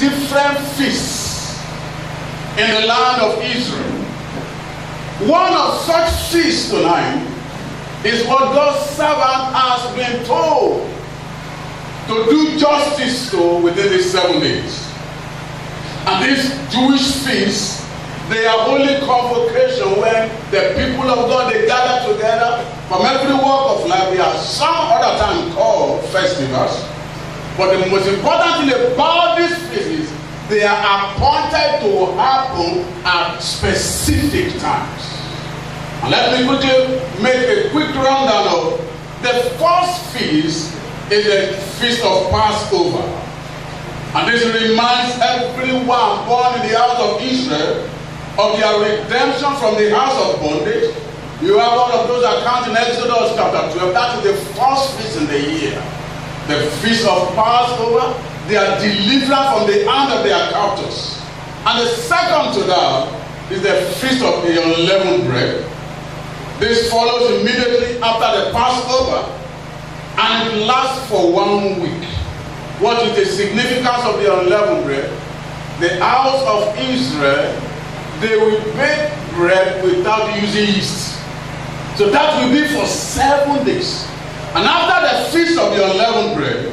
different feasts in the land of Israel. One of such feasts tonight is what God's servant has been told to do justice to within these 7 days. And these Jewish feasts, they are holy convocation when the people of God, they gather together from every walk of life. We are some other time called festivals. But the most important thing about these feasts is they are appointed to happen at specific times. And let me quickly make a quick rundown of the first feast is the feast of Passover. And this reminds everyone born in the house of Israel of their redemption from the house of bondage. You have one of those accounts in Exodus chapter 12. That is the first feast in the year. The feast of Passover, their deliverance from the hand of their captors. And the second to that is the feast of the unleavened bread. This follows immediately after the Passover, and it lasts for 1 week. What is the significance of the unleavened bread? The house of Israel, they will bake bread without using yeast. So that will be for 7 days. And after the feast of the unleavened bread,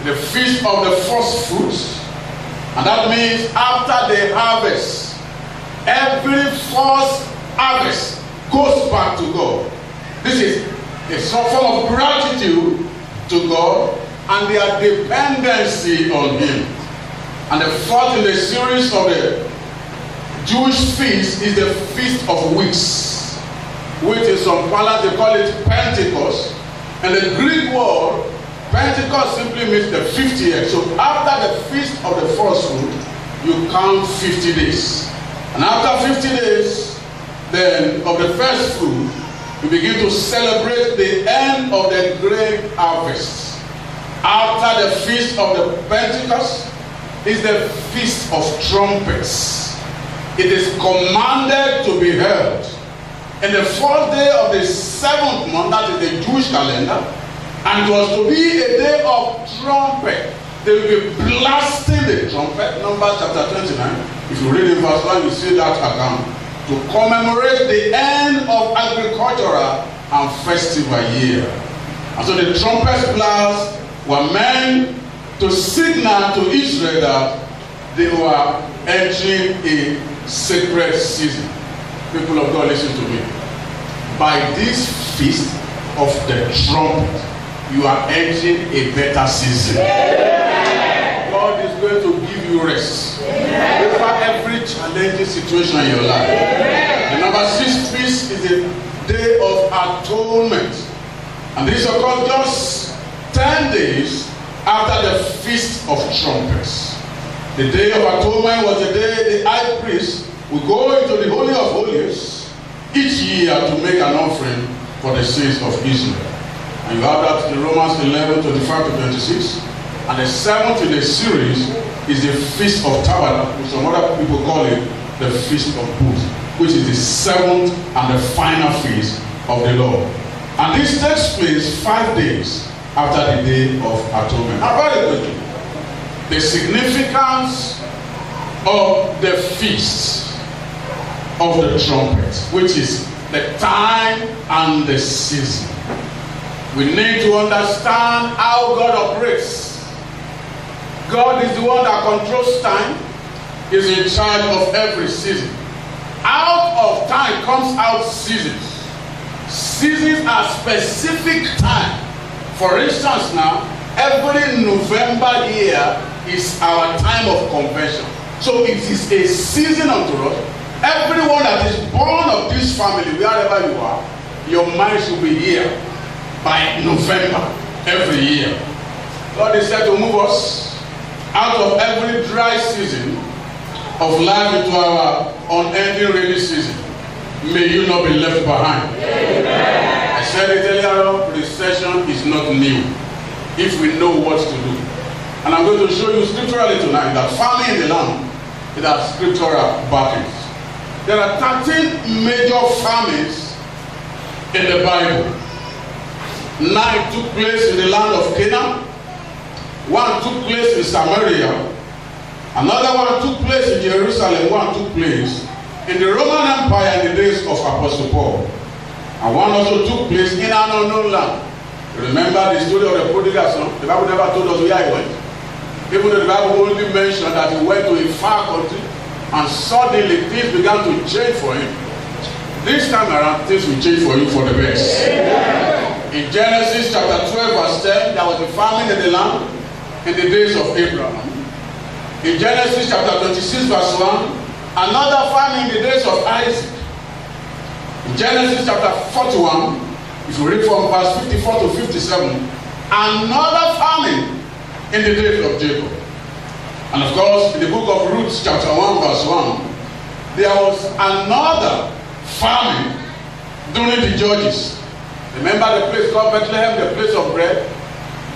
the feast of the first fruits, and that means after the harvest, every first harvest goes back to God. This is a form of gratitude to God and their dependency on Him. And the fourth in the series of the Jewish feast is the Feast of Weeks, which in some parlance they call it Pentecost. And the Greek word Pentecost simply means the 50th. So after the feast of the first fruit, you count 50 days. And after 50 days, then of the first fruit, you begin to celebrate the end of the grain harvest. After the feast of the Pentecost is the Feast of Trumpets. It is commanded to be held in the fourth day of the 7th month, that is the Jewish calendar, and it was to be a day of trumpet. They will be blasting the trumpet. Numbers chapter 29. If you read in verse 1, you see that account. To commemorate the end of agricultural and festival year. And so the trumpet blasts were meant to signal to Israel that they were entering a sacred season. People of God, listen to me. By this feast of the trumpet, you are entering a better season. God is going to give you rest over every challenging situation in your life. The number 6 feast is the Day of Atonement. And this occurs just 10 days after the Feast of Trumpets. The Day of Atonement was the day the high priest would go into the Holy of Holies each year to make an offering for the sins of Israel. And you have that in Romans 11, 25 to 26. And the 7th in the series is the Feast of Tabernacles, which some other people call it the Feast of Booths, which is the 7th and the final feast of the Lord. And this takes place 5 days after the Day of Atonement. Now, very quickly, the significance of the Feast of the Trumpet, which is the time and the season. We need to understand how God operates. God is the one that controls time. He's in charge of every season. Out of time comes out seasons. Seasons are specific time. For instance now, every November year is our time of convention. So it is a season unto us. Everyone that is born of this family, wherever you are, your mind should be here by November every year. God is said to move us out of every dry season of life into our unending rainy season. May you not be left behind. Amen. I said it earlier on, recession is not new if we know what to do. And I'm going to show you scripturally tonight that famine in the land, it has scriptural backings. There are 13 major famines in the Bible. 9 took place in the land of Canaan. 1 took place in Samaria. Another one took place in Jerusalem, one took place in the Roman Empire in the days of Apostle Paul. And one also took place in an unknown land. Remember the story of the prodigal son? The Bible never told us where he went. Even though the Bible only mentioned that he went to a far country and suddenly things began to change for him. This time around, things will change for you for the best. In Genesis chapter 12 verse 10, there was a famine in the land in the days of Abraham. In Genesis chapter 26 verse 1, another famine in the days of Isaac. In Genesis chapter 41, if you read from verse 54 to 57, another famine in the days of Jacob. And of course, in the book of Ruth chapter 1 verse 1, there was another famine during the Judges. Remember the place called Bethlehem, the place of bread?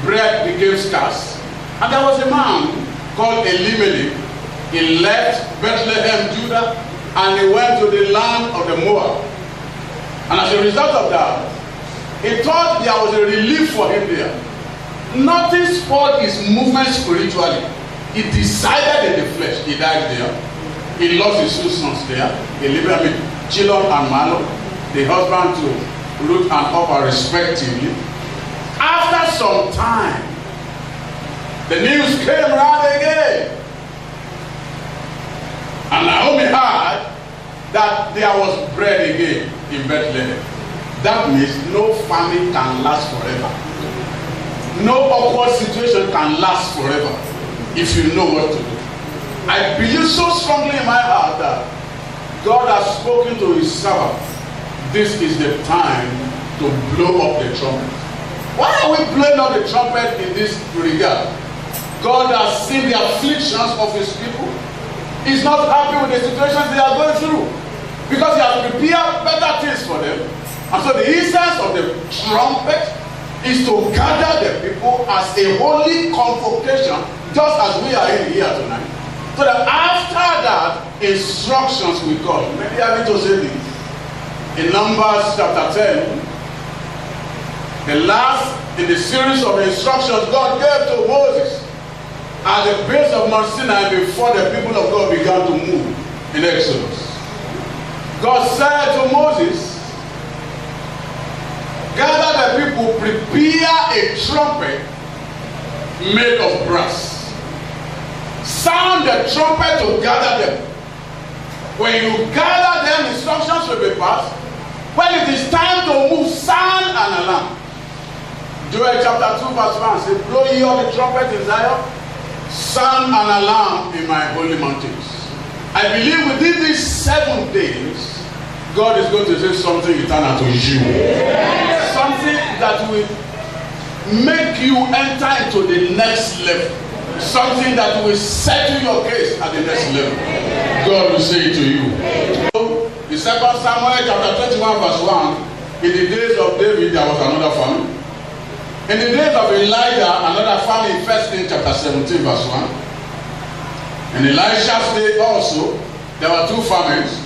Bread became scarce. And there was a man called Elimelech. He left Bethlehem, Judah, and he went to the land of the Moab. And as a result of that, he thought there was a relief for him there. Nothing spoiled his movement spiritually. He decided in the flesh. He died there. He lost his two sons there. He lived with Chilon and Malo, the husband to Ruth and Orpah respectively. After some time, the news came around again. And Naomi heard that there was bread again in Bethlehem. That means no famine can last forever. No awkward situation can last forever if you know what to do. I believe so strongly in my heart that God has spoken to his servant. This is the time to blow up the trumpet. Why are we blowing up the trumpet in this regard? God has seen the afflictions of his people. He's not happy with the situations they are going through, because he has prepared better things for them. And so the essence of the trumpet is to gather the people as a holy convocation, just as we are in here tonight. So that after that, instructions will come. Maybe I need to say this. In Numbers chapter 10, the last in the series of instructions God gave to Moses at the base of Mount Sinai before the people of God began to move in Exodus. God said to Moses, gather the people, prepare a trumpet made of brass. Sound the trumpet to gather them. When you gather them, instructions will be passed. When it is time to move, sound an alarm. Joel chapter 2 verse 1 says, blow ye on the trumpet in Zion, sound an alarm in my holy mountains. I believe within these 7 days, God is going to say something eternal to you. Yeah. Something that will make you enter into the next level. Something that will settle your case at the next level. God will say it to you. So, in 2 Samuel chapter 21 verse 1, in the days of David there was another famine. In the days of Elijah, another famine in 1 Kings chapter 17 verse 1. In Elisha's day also, there were 2 famines.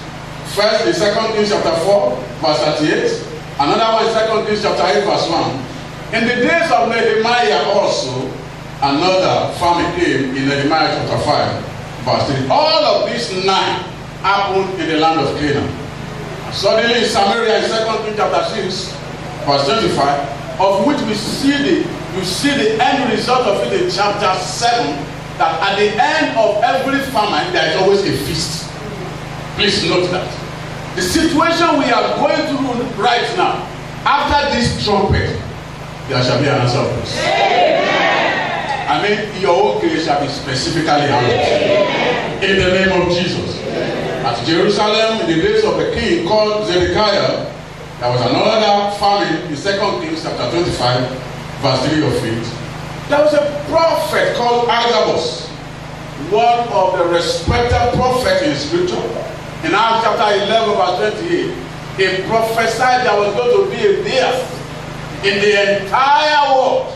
First in 2 Kings chapter 4 verse 38. Another one in 2 Kings chapter 8 verse 1. In the days of Nehemiah also, another famine came in Nehemiah chapter 5 verse 3. All of these 9 happened in the land of Canaan. And suddenly in Samaria in 2 Kings chapter 6 verse 25, of which you see the end result of it in chapter 7, that at the end of every famine there is always a feast. Please note that. The situation we are going through right now, after this trumpet, there shall be an answer of this. I mean, your own case shall be specifically answered. In the name of Jesus. At Jerusalem, in the days of the king called Zedekiah, there was another famine in 2 Kings chapter 25, verse 3 of it. There was a prophet called Adegoke, one of the respected prophets in scripture. In Acts chapter 11, verse 28, he prophesied there was going to be a death in the entire world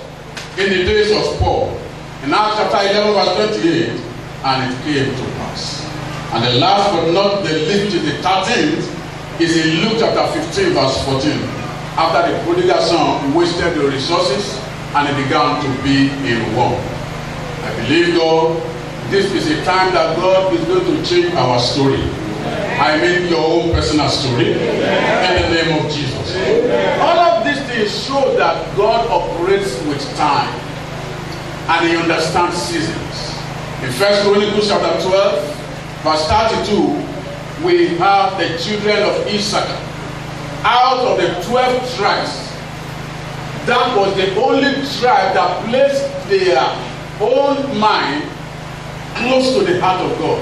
in the days of Paul. In Acts chapter 11, verse 28, and it came to pass. And the last but not the least, the 13th, is in Luke chapter 15 verse 14. After the prodigal son wasted the resources and it began to be in war. I believe God This is a time that God is going to change our story. I mean your own personal story. In the name of Jesus. All of these things show that God operates with time and He understands seasons. In 1 Chronicles chapter 12, verse 32, we have the children of Issachar. Out of the 12 tribes, that was the only tribe that placed their own mind close to the heart of God,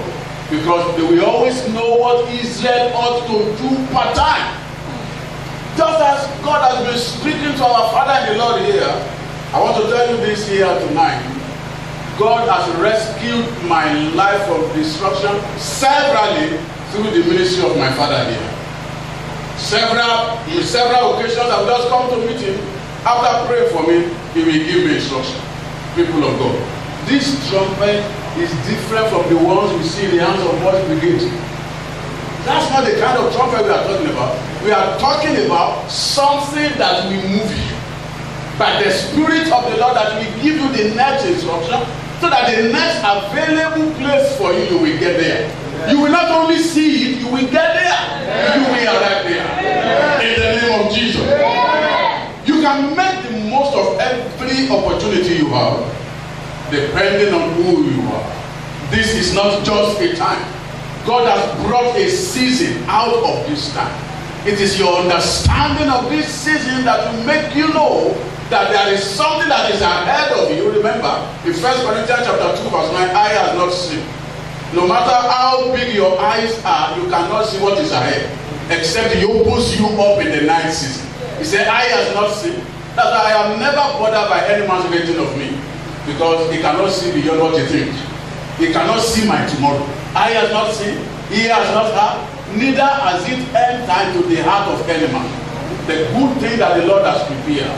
because they will always know what Israel ought to do per time. Just as God has been speaking to our Father in the Lord here, I want to tell you this here tonight. God has rescued my life from destruction severally through the ministry of my father here. In several occasions, I've just come to meet him. After praying for me, he will give me instruction. People of God, this trumpet is different from the ones we see in the hands of boys brigade. That's not the kind of trumpet we are talking about. We are talking about something that will move you by the Spirit of the Lord, that will give you the next instruction, so that the next available place for you, you will get there. You will not only see it, you will get there. You will arrive there. In the name of Jesus. You can make the most of every opportunity you have, depending on who you are. This is not just a time. God has brought a season out of this time. It is your understanding of this season that will make you know that there is something that is ahead of you. Remember, in 1 Corinthians chapter 2 verse 9, eye has not seen. No matter how big your eyes are, you cannot see what is ahead, except He opens you up in the night season. He said, eye has not seen. That's why I am never bothered by any man's rating of me, because he cannot see beyond what he thinks. He cannot see my tomorrow. Eye has not seen, ear has not heard, neither has it entered into the heart of any man the good thing that the Lord has prepared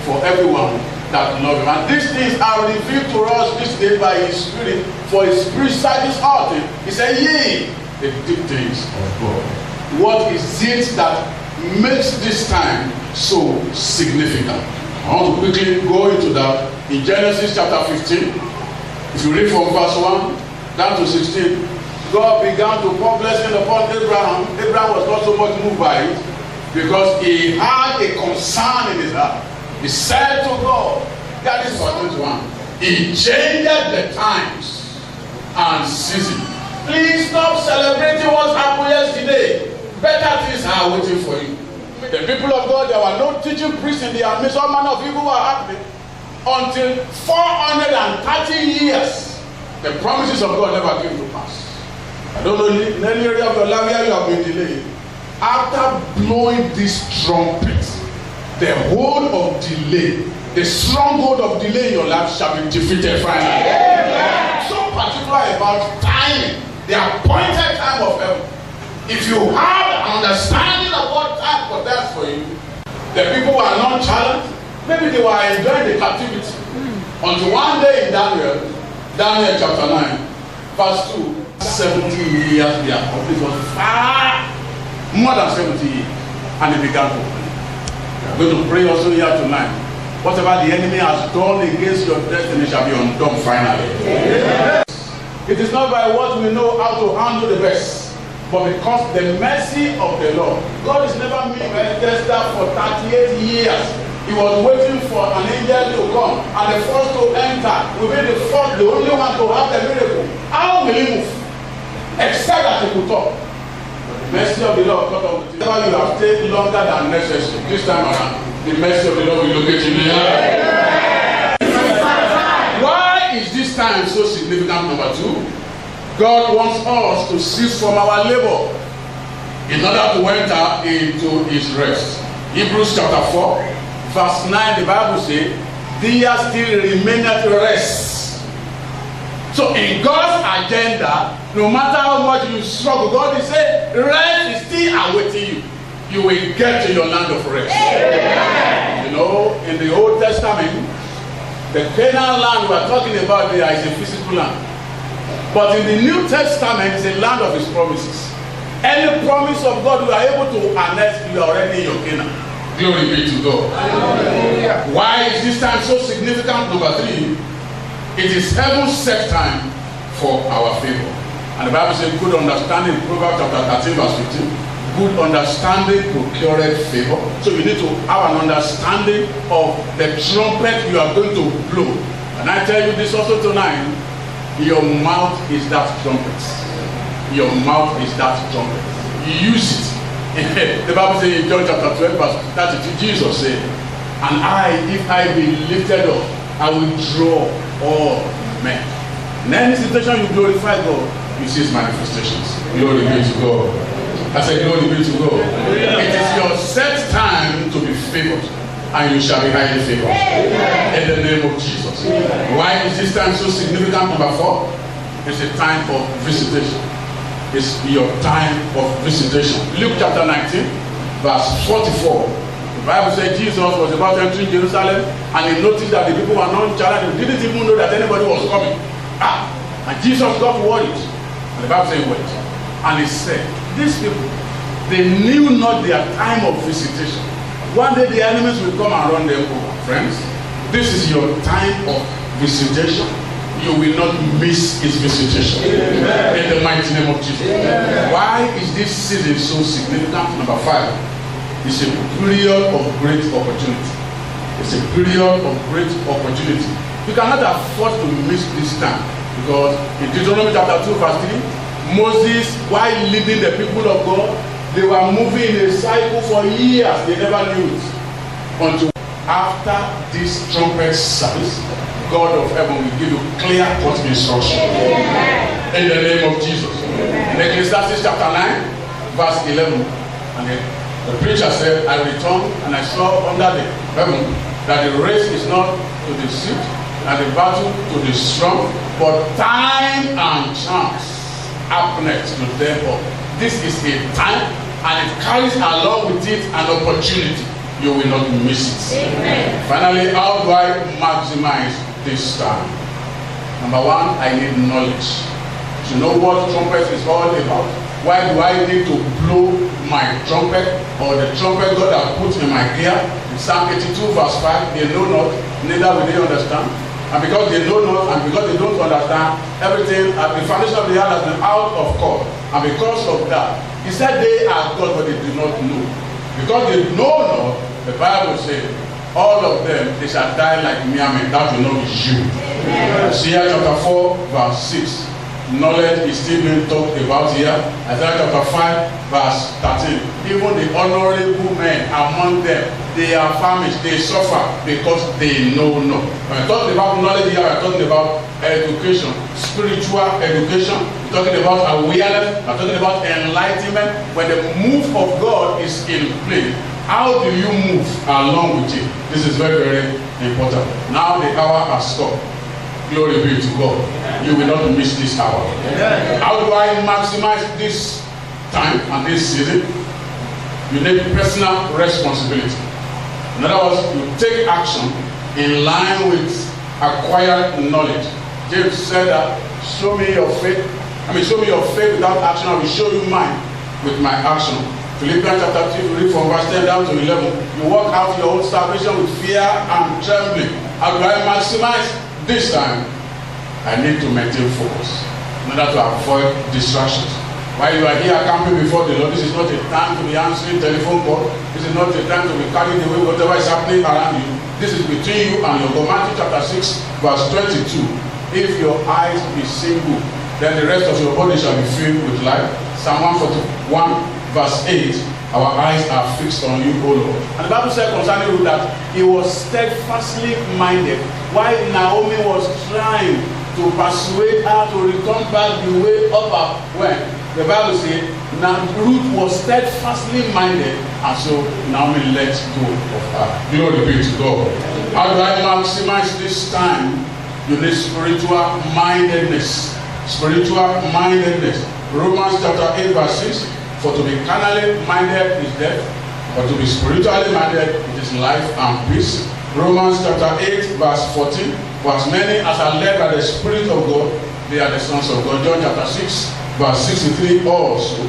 for everyone that love Him. And these things are revealed to us this day by His Spirit, for His Spirit searches out. He said, yea, the deep things of God. What is it that makes this time so significant? I want to quickly go into that. In Genesis chapter 15, if you read from verse 1 down to 16, God began to pour blessing upon Abraham. Abraham was not so much moved by it, because he had a concern in his heart. He said to God, that is verse 21, He changed the times and seasons. Please stop celebrating what happened yesterday. Better things are waiting for you. The people of God, there were no teaching priests in their midst. All manner of evil were happening until 430 years. The promises of God never came to pass. I don't know in any area of your life where you have been delayed. After blowing this trumpet, the hold of delay, the stronghold of delay in your life shall be defeated finally. So particular about timing, the appointed time of heaven. If you have an understanding of what time protects for you, the people who are non-challenged, maybe they were enjoying the captivity. Until one day in Daniel chapter 9, verse 2, 70 years they are complete. It was far more than 70 years. And they began to pray. We are going to pray also here tonight. Whatever the enemy has done against your destiny shall be undone finally. Yes. It is not by what we know how to handle the best, but because the mercy of the Lord. God is never meeting Bethesda for 38 years. He was waiting for an angel to come, and the first to enter will be the first, the only one to have the miracle. How will he move? Except that he could talk. The mercy of the Lord cut off with you. Whenever you have stayed longer than necessary, this time around, the mercy of the Lord will locate you. Why is this time so significant? Number 2, God wants us to cease from our labor in order to enter into His rest. Hebrews chapter 4, verse 9, the Bible says, there still remaineth rest. So in God's agenda, no matter how much you struggle, God is saying, rest is still awaiting you. You will get to your land of rest. Amen. You know, in the Old Testament, the Canaan land we are talking about there is a physical land. But in the New Testament, it's a land of His promises. Any promise of God we are able to annex, you are already in your Canaan. Glory be to God. Hallelujah. Why is this time so significant? Number 3, it is heaven's set time for our favor. And the Bible says good understanding, Proverbs chapter 13 verse 15. Good understanding procureth favor. So you need to have an understanding of the trumpet you are going to blow. And I tell you this also tonight, your mouth is that trumpet. Your mouth is that trumpet. You use it. The Bible says in John chapter 12 verse 32, Jesus said, and I, if I be lifted up, I will draw all men. In any situation you glorify God, you see his manifestations. Glory be to God. I said, glory be to God. It is your set time to be favored, and you shall be highly favored. In the name of Jesus. Why is this time so significant? Number 4, it's a time of visitation. It's your time of visitation. Luke chapter 19, verse 44. The Bible says Jesus was about entering Jerusalem, and he noticed that the people were not challenged. They didn't even know that anybody was coming. And Jesus got worried. And the Bible says he went. And he said, these people, they knew not their time of visitation. One day the enemies will come and run them over. Friends, this is your time of visitation. You will not miss his visitation. Amen. In the mighty name of Jesus. Amen. Why is this season so significant? Number 5, it's a period of great opportunity. It's a period of great opportunity. You cannot afford to miss this time, because in Deuteronomy chapter 2 verse 3, Moses, while leading the people of God, they were moving in a cycle for years. They never knew it. Until after this trumpet service, God of heaven will give you clear-cut instruction. In the name of Jesus. In Ecclesiastes chapter 9, verse 11. And the preacher said, I returned and I saw under the heaven that the race is not to the swift and the battle to the strong, but time and chance happeneth to them all. This is a time, and it carries along with it an opportunity. You will not miss it. Amen. Finally, how do I maximize this time? Number 1, I need knowledge. To know what trumpet is all about. Why do I need to blow my trumpet, or the trumpet God has put in my ear? In Psalm 82 verse 5, they know not, neither will they understand. And because they know not, and because they don't understand, everything at the foundation of the earth has been out of court. And because of that, he said they are God, but they do not know. Because they know not, the Bible says, all of them, they shall die like mere men. That will not be you. Isaiah chapter 4, verse 6. Knowledge is still being talked about here. Isaiah chapter 5, verse 13. Even the honorable men among them, they are famished, they suffer because they know not. When we're talking about knowledge here, we're talking about education, spiritual education, we're talking about awareness, we're talking about enlightenment. When the move of God is in place, how do you move along with it? This is very, very important. Now the hour has come. Glory be to God. You will not miss this hour. How do I maximize this time and this season? You need personal responsibility. In other words, you take action in line with acquired knowledge. James said that, show me your faith. Show me your faith without action. I will show you mine with my action. Philippians chapter 2, you read from verse 10 down to 11. You work out your own salvation with fear and trembling. How do I maximize this time? I need to maintain focus in order to avoid distractions. While you are here camping before the Lord, this is not a time to be answering telephone calls. This is not a time to be carrying away whatever is happening around you. This is between you and your God. Matthew chapter 6, verse 22. If your eyes be single, then the rest of your body shall be filled with light. Psalm 141, verse 8. Our eyes are fixed on you, O Lord. And the Bible said concerning Ruth that he was steadfastly minded, while Naomi was trying to persuade her to return back the way of her when. The Bible says, now Ruth was steadfastly minded, and so Naomi let go of her. Glory be to God. How do I maximize this time? You need spiritual mindedness. Spiritual mindedness. Romans chapter 8, verse 6. For to be carnally minded is death, but to be spiritually minded it is life and peace. Romans chapter 8, verse 14. For as many as are led by the Spirit of God, they are the sons of God. John chapter 6, verse 63 also.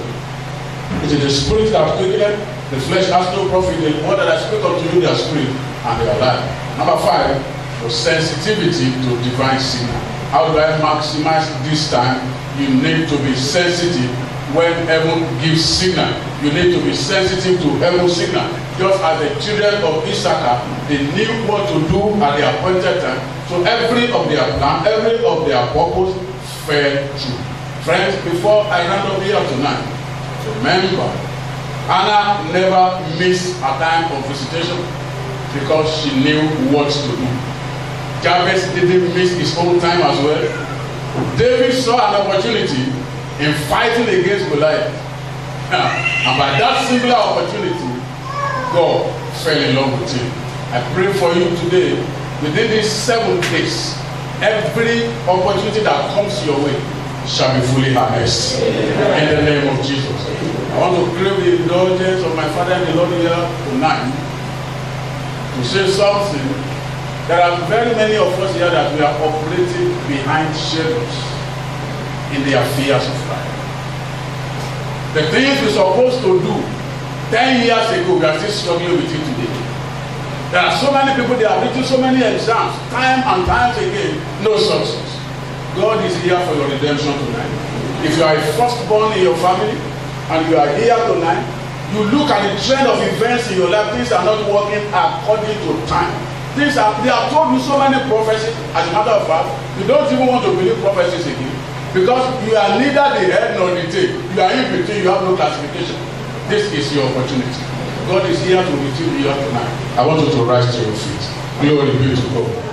It is the Spirit that quickeneth, the flesh has no profit. The word that I speak unto you, their spirit, and they are alive. Number 5, your sensitivity to divine signal. How do I maximize this time? You need to be sensitive when heaven gives signal. You need to be sensitive to heaven's signal. Just as the children of Issachar, they knew what to do at the appointed time. So every of their plan, every of their purpose fell through. Friends, before I round up here tonight, remember, Hannah never missed a time of visitation because she knew what to do. Jabez didn't miss his own time as well. David saw an opportunity in fighting against Goliath. And by that singular opportunity, God fell in love with him. I pray for you today, within these 7 days, every opportunity that comes your way shall be fully harnessed. In the name of Jesus. I want to crave the indulgence of my Father and the Lord here tonight to say something. There are very many of us here that we are operating behind shadows in the affairs of life. The things we're supposed to do 10 years ago, we are still struggling with it today. There are so many people, they have written so many exams, time and times again, no success. God is here for your redemption tonight. If you are a firstborn in your family and you are here tonight, you look at the trend of events in your life, things are not working according to time. They have told you so many prophecies. As a matter of fact, you don't even want to believe prophecies again because you are neither the head nor the tail. You are in between, you have no classification. This is your opportunity. God is here to redeem you tonight. I want you to rise to your feet. Glory be to God.